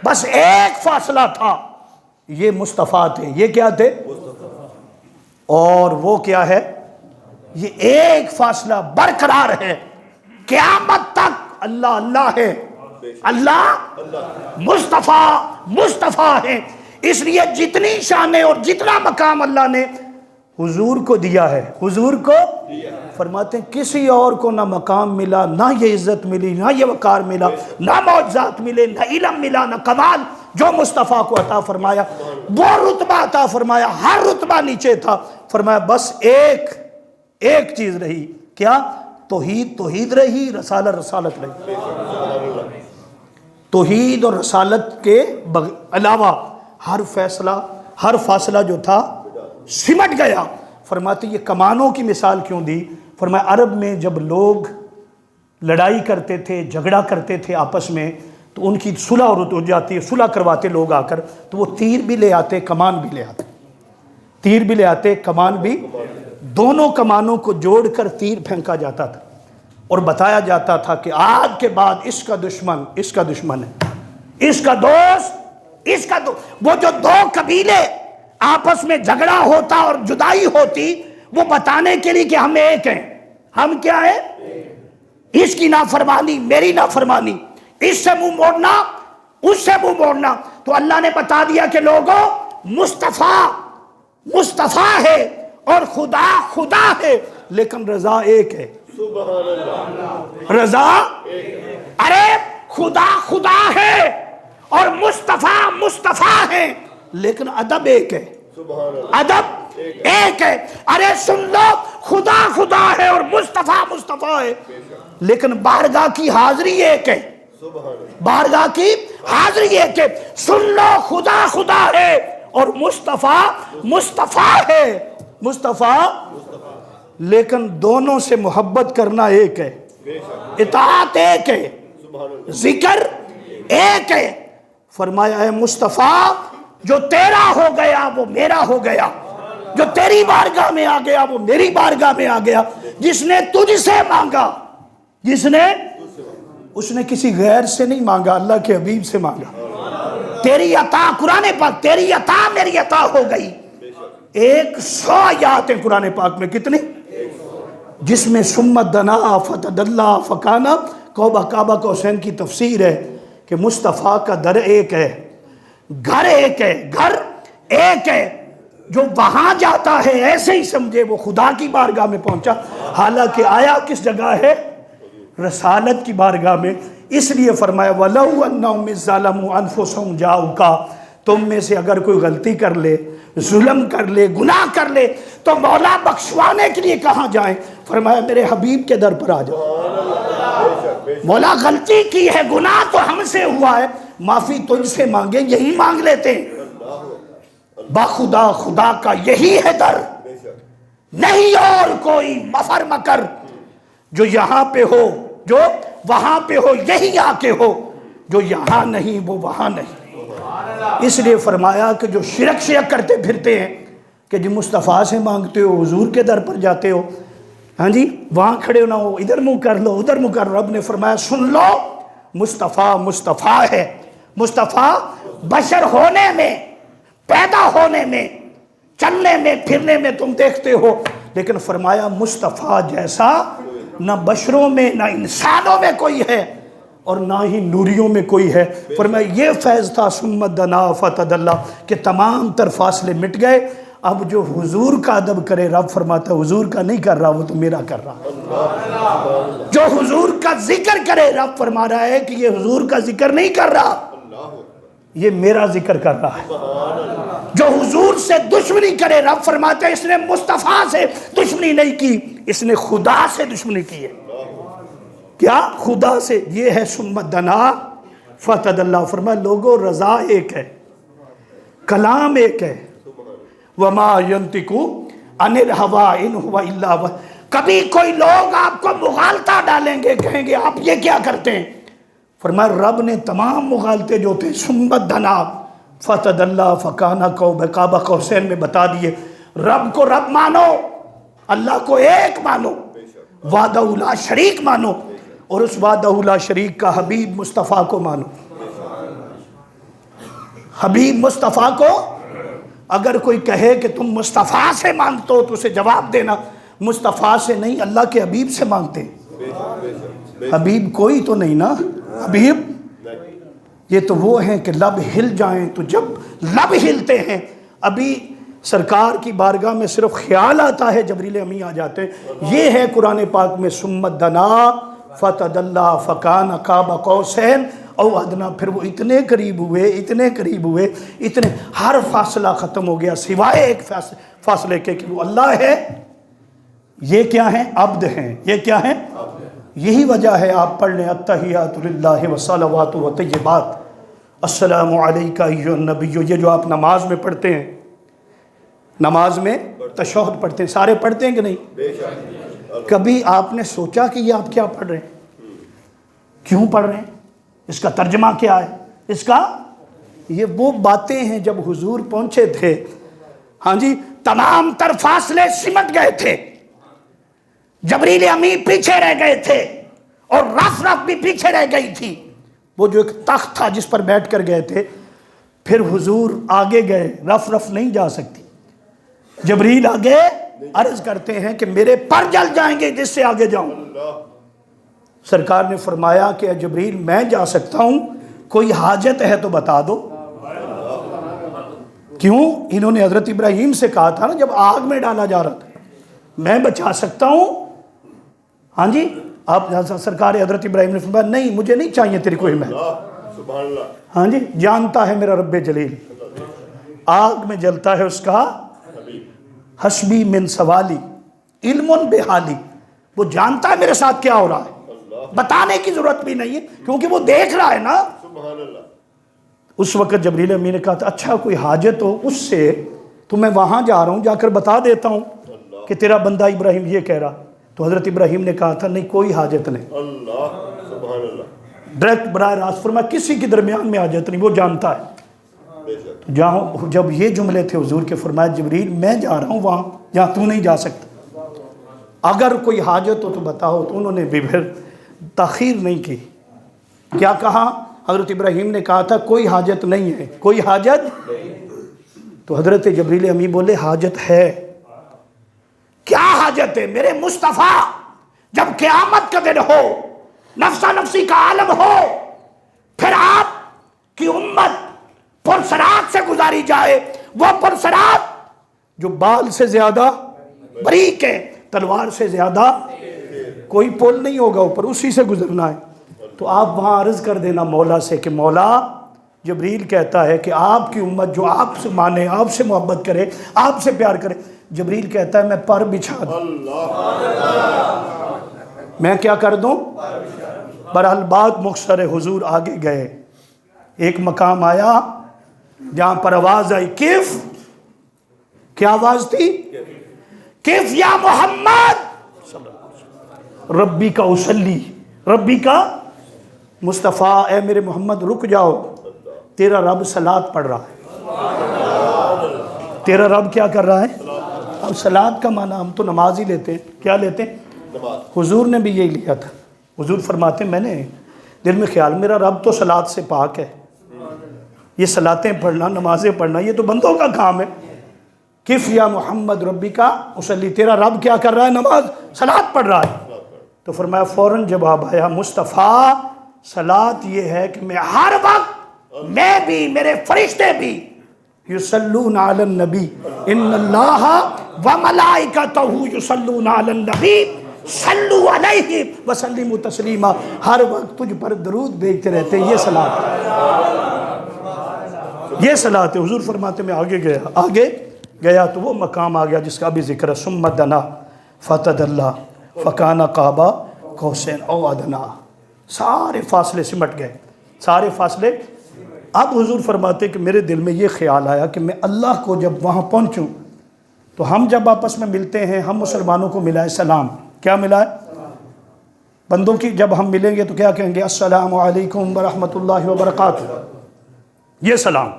بس ایک فاصلہ تھا، یہ مصطفیٰ تھے. یہ کیا تھے؟ اور وہ کیا ہے؟ یہ ایک فاصلہ برقرار ہے قیامت تک. اللہ اللہ ہے، اللہ مصطفیٰ مصطفیٰ ہے. اس لیے جتنی شانیں اور جتنا مقام اللہ نے حضور کو دیا ہے، حضور کو فرماتے ہیں کسی اور کو نہ مقام ملا، نہ یہ عزت ملی، نہ یہ وقار ملا، نہ معجزات ملے، نہ علم ملا، نہ کمال. جو مصطفیٰ کو عطا فرمایا وہ رتبہ عطا فرمایا. ہر رتبہ نیچے تھا. فرمایا بس ایک چیز رہی. کیا؟ توحید رہی، رسالت رہی. توحید اور رسالت کے علاوہ ہر فاصلہ جو تھا سمٹ گیا. فرماتے یہ کمانوں کی مثال کیوں دی؟ فرمایا عرب میں جب لوگ لڑائی کرتے تھے، جھگڑا کرتے تھے آپس میں، تو ان کی صلح ہو جاتی ہے، صلح کرواتے لوگ آ کر، تو وہ تیر بھی لے آتے، کمان بھی لے آتے. تیر بھی لے آتے، کمان بھی. دونوں کمانوں کو جوڑ کر تیر پھینکا جاتا تھا اور بتایا جاتا تھا کہ آج کے بعد اس کا دشمن ہے، اس کا دوست، وہ جو 2 قبیلے آپس میں جھگڑا ہوتا اور جدائی ہوتی، وہ بتانے کے لیے کہ ہم ایک ہیں. ہم کیا ہیں؟ اس کی نافرمانی، میری نافرمانی، اس سے منہ موڑنا، اس سے منہ موڑنا. تو اللہ نے بتا دیا کہ لوگوں، مصطفیٰ ہے اور خدا ہے، لیکن رضا ایک ہے. رضا ارے خدا خدا ہے اور مصطفیٰ مصطفیٰ ہے، لیکن ادب ایک ہے، ادب ایک ہے۔ ارے سن لو، خدا خدا ہے اور مصطفیٰ مصطفیٰ ہے، لیکن بارگاہ کی حاضری ایک ہے، بارگاہ کی حاضری ایک ہے۔ سن لو، خدا خدا ہے اور مصطفیٰ مصطفیٰ ہے، مصطفیٰ، لیکن دونوں سے محبت کرنا ایک ہے، اطاعت ایک ہے، ذکر ایک ہے۔ فرمایا ہے مصطفیٰ جو تیرا ہو گیا وہ میرا ہو گیا، جو تیری بارگاہ میں آ گیا وہ میری بارگاہ میں آ گیا۔ جس نے تجھ سے مانگا، جس نے، اس نے کسی غیر سے نہیں مانگا، اللہ کے حبیب سے مانگا۔ تیری عطا، قرآن پاک، تیری عطا میری عطا ہو گئی۔ 100 آیات ہیں قرآن پاک میں، کتنی؟ جس میں سمت دنا فتدلہ فکانا، کعبہ کا حسین کی تفسیر ہے کہ مصطفیٰ کا در ایک ہے، گھر ایک ہے، گھر ایک ہے۔ جو وہاں جاتا ہے ایسے ہی سمجھے وہ خدا کی بارگاہ میں پہنچا، حالانکہ آیا کس جگہ ہے؟ رسالت کی بارگاہ میں۔ اس لیے فرمایا وَلَوْ أَنَّهُمْ إِذْ ظَلَمُوا أَنفُسَهُمْ جَاءُوكَ، تم میں سے اگر کوئی غلطی کر لے، ظلم کر لے، گناہ کر لے، تو مولا بخشوانے کے لیے کہاں جائیں؟ فرمایا میرے حبیب کے در پر آ جاؤ۔ مولا غلطی کی ہے، گناہ تو ہم سے ہوا ہے، معافی تجھ سے مانگے، یہی مانگ لیتے ہیں۔ بخدا خدا کا یہی ہے در، نہیں اور کوئی مفر مکر، جو یہاں پہ ہو جو وہاں پہ ہو، یہی آ کے ہو، جو یہاں نہیں وہ وہاں نہیں۔ اس لیے فرمایا کہ جو شرک کرتے پھرتے ہیں کہ جی مصطفیٰ سے مانگتے ہو، حضور کے در پر جاتے ہو، ہاں جی وہاں کھڑے نہ ہو، ادھر منہ کر لو، ادھر منہ کر لو۔ رب نے فرمایا سن لو، مصطفیٰ مصطفیٰ ہے۔ مصطفیٰ بشر ہونے میں، پیدا ہونے میں، چلنے میں، پھرنے میں تم دیکھتے ہو، لیکن فرمایا مصطفیٰ جیسا نہ بشروں میں نہ انسانوں میں کوئی ہے اور نہ ہی نوریوں میں کوئی ہے۔ فرمایا یہ فیض تھا سمت دنا فتدلہ کہ تمام تر فاصلے مٹ گئے۔ اب جو حضور کا ادب کرے، رب فرماتا ہے حضور کا نہیں کر رہا، وہ تو میرا کر رہا۔ جو حضور کا ذکر کرے، رب فرما رہا ہے کہ یہ حضور کا ذکر نہیں کر رہا، یہ میرا ذکر کر رہا ہے۔ جو حضور سے دشمنی کرے، رب فرماتا ہے اس نے مصطفیٰ سے دشمنی نہیں کی، اس نے خدا سے دشمنی کی ہے۔ کیا؟ خدا سے۔ یہ ہے سمت دنا فتدلہ۔ فرمایا لوگوں رضا ایک ہے، کلام ایک ہے، وما ينطق عن الهوى ان هو الا وحی۔ کبھی کوئی لوگ آپ کو مغالطہ ڈالیں گے، کہیں گے آپ یہ کیا کرتے ہیں؟ فرمایا رب نے تمام مغالطے جو تھے سمت دنا فتدلہ فکانا کعبہ حسین میں بتا دیے۔ رب کو رب مانو، اللہ کو ایک مانو، وحدہ لا شریک مانو، اور اس وحدہ لا شریک کا حبیب مصطفیٰ کو مانو۔ حبیب مصطفیٰ کو اگر کوئی کہے کہ تم مصطفیٰ سے مانگتے ہو تو اسے جواب دینا مصطفیٰ سے نہیں، اللہ کے حبیب سے مانگتے ہیں۔ حبیب کوئی تو نہیں نا، حبیب یہ تو وہ ہیں کہ لب ہل جائیں، تو جب لب ہلتے ہیں، ابھی سرکار کی بارگاہ میں صرف خیال آتا ہے جبریل امی آ جاتے ہیں۔ یہ ہے قرآن پاک میں سمت دنا فتدلہ فکان قاب قوسین او ادنا۔ پھر وہ اتنے قریب ہوئے، اتنے قریب ہوئے، اتنے، ہر فاصلہ ختم ہو گیا سوائے ایک فاصلے کے کہ وہ اللہ ہے، یہ کیا ہیں؟ عبد ہیں۔ یہ کیا ہیں؟ یہی وجہ ہے آپ پڑھ لیں التحیات للہ والصلوات والطیبات، السلام علیکہ ایھا النبی۔ یہ جو آپ نماز میں پڑھتے ہیں، نماز میں تشہد پڑھتے ہیں، سارے پڑھتے ہیں کہ نہیں؟ کبھی آپ نے سوچا کہ یہ آپ کیا پڑھ رہے ہیں، کیوں پڑھ رہے ہیں، اس کا ترجمہ کیا ہے؟ اس کا یہ وہ باتیں ہیں جب حضور پہنچے تھے، ہاں جی تمام تر فاصلے سمٹ گئے تھے، جبریل امی پیچھے رہ گئے تھے اور رف رف بھی پیچھے رہ گئی تھی۔ وہ جو ایک تخت تھا جس پر بیٹھ کر گئے تھے، پھر حضور آگے گئے، رف رف نہیں جا سکتی، جبریل آگے عرض کرتے ہیں کہ میرے پر جل جائیں گے جس سے آگے جاؤں۔ سرکار نے فرمایا کہ اے جبریل میں جا سکتا ہوں، کوئی حاجت ہے تو بتا دو۔ کیوں؟ انہوں نے حضرت ابراہیم سے کہا تھا نا جب آگ میں ڈالا جا رہا تھا، میں بچا سکتا ہوں، ہاں جی، آپ سرکار حضرت ابراہیم نے فرمایا نہیں مجھے نہیں چاہیے تیری کوئی محل. سبحان اللہ. ہاں جی، جانتا ہے میرا رب جلیل آگ میں جلتا ہے اس کا حسبی من سوالی علم بحالی. وہ جانتا ہے میرے ساتھ کیا ہو رہا ہے، بتانے کی ضرورت بھی نہیں ہے کیونکہ وہ دیکھ رہا ہے نا. سبحان اللہ. اس وقت جبریل امین نے کہا تھا اچھا کوئی حاجت ہو اس سے تو میں وہاں جا رہا ہوں، جا کر بتا دیتا ہوں کہ تیرا بندہ ابراہیم یہ کہہ رہا. تو حضرت ابراہیم نے کہا تھا نہیں کوئی حاجت نہیں. اللہ. سبحان اللہ. ڈائریکٹ براہ راست فرمایا کسی کے درمیان میں حاجت نہیں، وہ جانتا ہے. بے شک. جب یہ جملے تھے حضور کے، فرمایا جبریل میں جا رہا ہوں وہاں جہاں تو نہیں جا سکتا، اگر کوئی حاجت ہو تو بتاؤ. تو انہوں نے بھی پھر تاخیر نہیں کی. کیا کہا؟ حضرت ابراہیم نے کہا تھا کوئی حاجت نہیں ہے، کوئی حاجت. تو حضرت جبریل امی بولے حاجت ہے. کیا حاجت ہے؟ میرے مصطفیٰ جب قیامت کا دن ہو، نفسا نفسی کا عالم ہو، پھر آپ کی امت پرسرات سے گزاری جائے، وہ پرسرات جو بال سے زیادہ باریک ہے، تلوار سے زیادہ، کوئی پول نہیں ہوگا اوپر، اسی سے گزرنا ہے. تو آپ وہاں عرض کر دینا مولا سے کہ مولا جبریل کہتا ہے کہ آپ کی امت جو آپ سے مانے، آپ سے محبت کرے، آپ سے پیار کرے. جبریل کہتا ہے میں پر بچھا دوں. میں کیا کر دوں؟ برحال بات مختصر ہے، حضور آگے گئے. ایک مقام آیا جہاں پر آواز آئی کیف. کیا آواز تھی؟ کیف یا محمد ربی کا اسلی، ربی کا مصطفیٰ اے میرے محمد رک جاؤ، تیرا رب صلاۃ پڑھ رہا ہے. تیرا رب کیا کر رہا ہے؟ اب صلاۃ کا معنی ہم تو نماز ہی لیتے ہیں. کیا لیتے ہیں؟ حضور نے بھی یہی لیا تھا. حضور فرماتے میں نے دل میں خیال میرا رب تو صلاۃ سے پاک ہے، یہ صلاتیں پڑھنا، نمازیں پڑھنا یہ تو بندوں کا کام ہے. کف یا محمد ربی کا اسلی، تیرا رب کیا کر رہا ہے؟ نماز صلاۃ پڑھ رہا ہے. تو فرمایا فوراً جواب آیا مصطفیٰ صلاۃ یہ ہے کہ میں ہر وقت، میں بھی میرے فرشتے بھی یصلون علی النبی ان اللہ وملائکتہ یصلون علی النبی صلو علیہ وسلموا تسلیما، ہر وقت تجھ پر درود بھیجتے رہتے. یہ صلاۃ ہے، یہ صلاۃ ہے. حضور فرماتے میں آگے گیا تو وہ مقام آ گیا جس کا بھی ذکر ہے. ثم دنا فتدلی فکان قاب قوسین او ادنی. سارے فاصلے سمٹ گئے، سارے فاصلے. اب حضور فرماتے کہ میرے دل میں یہ خیال آیا کہ میں اللہ کو جب وہاں پہنچوں تو ہم جب آپس میں ملتے ہیں، ہم مسلمانوں کو ملا ہے سلام. کیا ملا ہے؟ بندوں کی جب ہم ملیں گے تو کیا کہیں گے؟ السلام علیکم ورحمۃ اللہ وبرکاتہ. یہ سلام،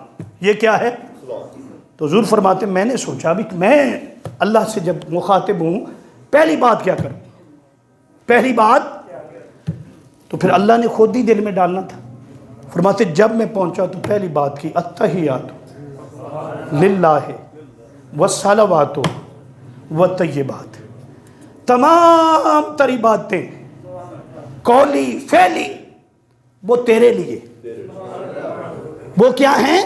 یہ کیا ہے؟ تو حضور فرماتے میں نے سوچا بھی کہ میں اللہ سے جب مخاطب ہوں پہلی بات کیا کروں؟ پہلی بات تو پھر اللہ نے خود ہی دل میں ڈالنا تھا. فرماتے جب میں پہنچا تو پہلی بات کی التحیات للہ والصلوات والطیبات. تمام تری باتیں قولی فعلی وہ تیرے لیے. وہ کیا ہیں؟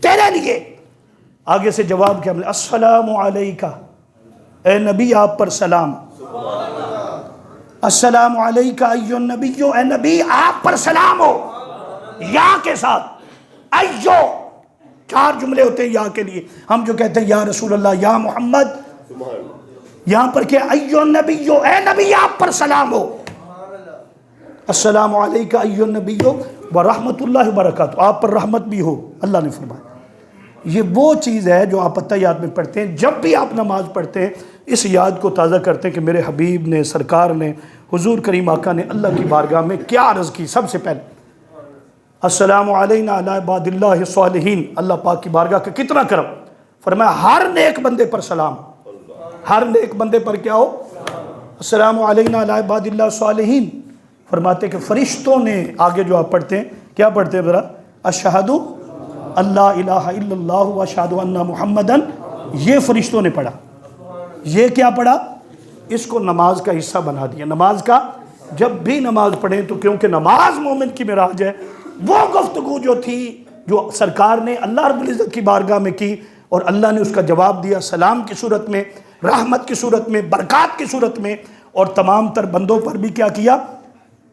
تیرے لیے. آگے سے جواب کیا ملے؟ السلام علیکہ، اے نبی آپ پر سلام. السلام علیکہ ایو النبی، اے نبی آپ پر سلام ہو. یا کے ساتھ ایو، 4 جملے ہوتے ہیں یا کے لیے. ہم جو کہتے ہیں یا رسول اللہ، یا محمد، یہاں پر کیا؟ ایو النبی، اے نبی آپ پر سلام ہو. السلام علیکہ ایو النبی ورحمۃ اللہ وبرکاتہ، آپ پر رحمت بھی ہو. اللہ نے فرمایا یہ وہ چیز ہے جو آپ التحیات میں پڑھتے ہیں. جب بھی آپ نماز پڑھتے ہیں اس یاد کو تازہ کرتے ہیں کہ میرے حبیب نے، سرکار نے، حضور کریم آقا نے اللہ کی بارگاہ میں کیا عرض کی. سب سے پہلے السلام علینا علی عباد اللہ الصالحین، اللہ پاک کی بارگاہ کا کتنا کرم. فرمایا ہر نیک بندے پر سلام. ہر نیک بندے پر کیا ہو؟ السلام علینا علی عباد اللہ الصالحین. فرماتے کہ فرشتوں نے آگے جو آپ پڑھتے ہیں کیا پڑھتے ہیں ذرا؟ اشہد اللہ الہ الا اللہ واشہد ان محمدن. یہ فرشتوں نے پڑھا. یہ کیا پڑھا؟ اس کو نماز کا حصہ بنا دیا. نماز کا جب بھی نماز پڑھیں تو کیونکہ نماز مومن کی معراج ہے، وہ گفتگو جو تھی جو سرکار نے اللہ رب العزت کی بارگاہ میں کی اور اللہ نے اس کا جواب دیا سلام کی صورت میں، رحمت کی صورت میں، برکات کی صورت میں. اور تمام تر بندوں پر بھی کیا کیا؟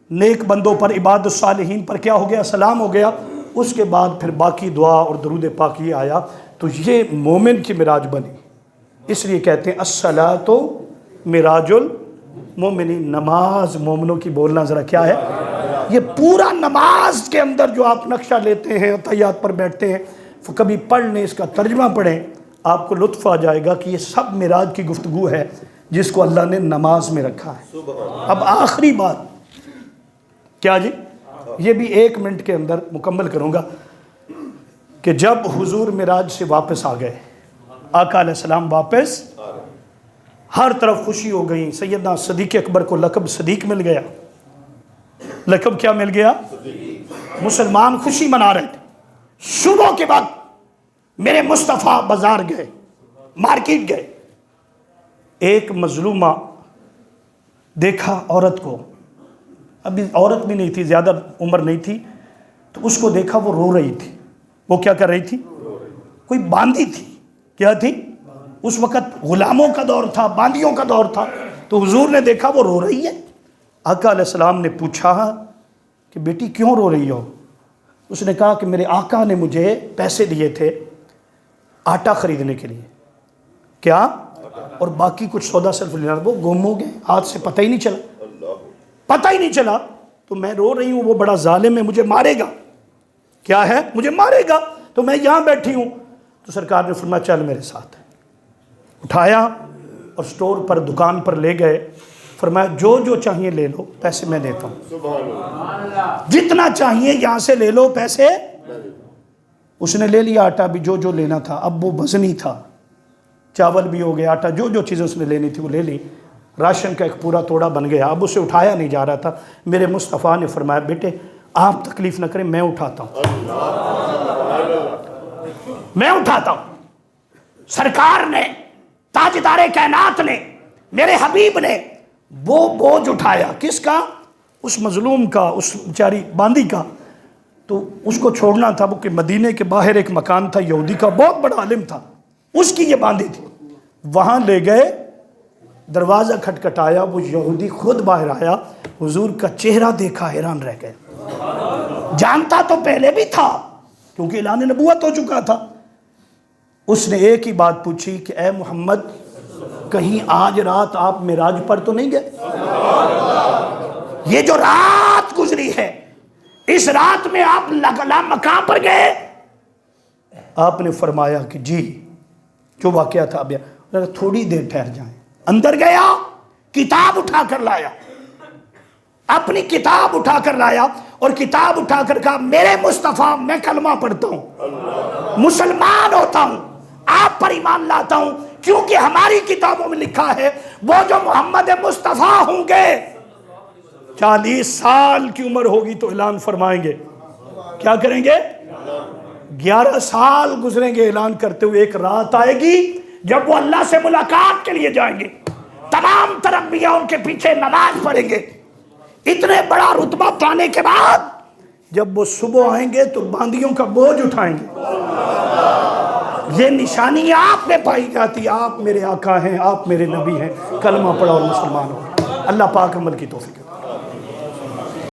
نیک بندوں پر، عباد الصالحین پر کیا ہو گیا؟ سلام ہو گیا۔ اس کے بعد پھر باقی دعا اور درود پاک یہ آیا۔ تو یہ مومن کی معراج بنی، اس لیے کہتے ہیں الصلاۃ معراج المومنین، نماز مومنوں کی بولنا ذرا کیا ہے؟ یہ پورا نماز کے اندر جو آپ نقشہ لیتے ہیں، تحیات پر بیٹھتے ہیں، کبھی پڑھ لیں، اس کا ترجمہ پڑھیں، آپ کو لطف آ جائے گا کہ یہ سب معراج کی گفتگو ہے جس کو اللہ نے نماز میں رکھا ہے۔ اب آخری بات کیا جی؟ یہ بھی 1 منٹ کے اندر مکمل کروں گا کہ جب حضور معراج سے واپس آ گئے، آقا علیہ السلام واپس، ہر طرف خوشی ہو گئی۔ سیدنا صدیق اکبر کو لقب صدیق مل گیا۔ لقب کیا مل گیا؟ مسلمان خوشی منا رہے تھے۔ صبح کے وقت میرے مصطفیٰ بازار گئے، مارکیٹ گئے، ایک مظلومہ دیکھا عورت کو، ابھی عورت بھی نہیں تھی، زیادہ عمر نہیں تھی، تو اس کو دیکھا وہ رو رہی تھی۔ وہ کیا کر رہی تھی؟ کوئی باندھی تھی۔ کیا تھی؟ اس وقت غلاموں کا دور تھا، باندیوں کا دور تھا، تو حضور نے دیکھا وہ رو رہی ہے۔ آقا علیہ السلام نے پوچھا کہ بیٹی کیوں رو رہی ہو؟ اس نے کہا کہ میرے آقا نے مجھے پیسے دیے تھے آٹا خریدنے کے لیے، کیا؟ اور باقی کچھ سودا صرف لینا، وہ گم ہو گئے، ہاتھ سے پتہ ہی نہیں چلا، پتہ ہی نہیں چلا، تو میں رو رہی ہوں، وہ بڑا ظالم ہے، مجھے مارے گا۔ کیا ہے؟ مجھے مارے گا، تو میں یہاں بیٹھی ہوں۔ تو سرکار نے فرمایا چل میرے ساتھ، اٹھایا اور سٹور پر، دکان پر لے گئے، فرمایا جو جو چاہیے لے لو، پیسے میں دیتا ہوں، سبحان اللہ، جتنا چاہیے یہاں سے لے لو، پیسے۔ اس نے لے لیا آٹا بھی جو جو لینا تھا، اب وہ وزنی تھا، چاول بھی ہو گیا، آٹا، جو جو چیزیں اس نے لینی تھی وہ لے لی، راشن کا ایک پورا توڑا بن گیا۔ اب اسے اٹھایا نہیں جا رہا تھا۔ میرے مصطفیٰ نے فرمایا بیٹے آپ تکلیف نہ کریں، میں اٹھاتا ہوں، میں اٹھاتا ہوں۔ سرکار نے، تاجدار کائنات نے، میرے حبیب نے وہ بوجھ اٹھایا، کس کا؟ اس مظلوم کا، اس بیچاری باندی کا۔ تو اس کو چھوڑنا تھا، وہ کہ مدینے کے باہر ایک مکان تھا یہودی کا، بہت بڑا عالم تھا، اس کی یہ باندی تھی، وہاں لے گئے، دروازہ کھٹکھٹایا، وہ یہودی خود باہر آیا، حضور کا چہرہ دیکھا، حیران رہ گئے۔ جانتا تو پہلے بھی تھا کیونکہ اعلان نبوت ہو چکا تھا۔ اس نے ایک ہی بات پوچھی کہ اے محمد کہیں آج رات آپ معراج پر تو نہیں گئے؟ یہ جو رات گزری ہے، اس رات میں آپ مقام پر گئے؟ آپ نے فرمایا کہ جی، جو واقعہ تھا اب تھوڑی دیر ٹھہر جائیں۔ اندر گیا، کتاب اٹھا کر لایا، اپنی کتاب اٹھا کر لایا، اور کتاب اٹھا کر کہا میرے مصطفیٰ میں کلمہ پڑھتا ہوں، مسلمان ہوتا ہوں، آپ پر ایمان لاتا ہوں، کیونکہ ہماری کتابوں میں لکھا ہے وہ جو محمد مصطفیٰ ہوں گے 40 سال کی عمر ہوگی تو اعلان فرمائیں گے۔ کیا کریں گے؟ 11 سال گزریں گے اعلان کرتے ہوئے، ایک رات آئے گی جب وہ اللہ سے ملاقات کے لیے جائیں گے، تمام تر انبیاء ان کے پیچھے نماز پڑھیں گے۔ اتنے بڑا رتبہ پانے کے بعد جب وہ صبح آئیں گے تو باندیوں کا بوجھ اٹھائیں گے۔ یہ نشانی آپ میں پائی جاتی، آپ میرے آقا ہیں، آپ میرے نبی ہیں، کلمہ پڑھا اور مسلمان ہو۔ اللہ پاک عمل کی توفیق۔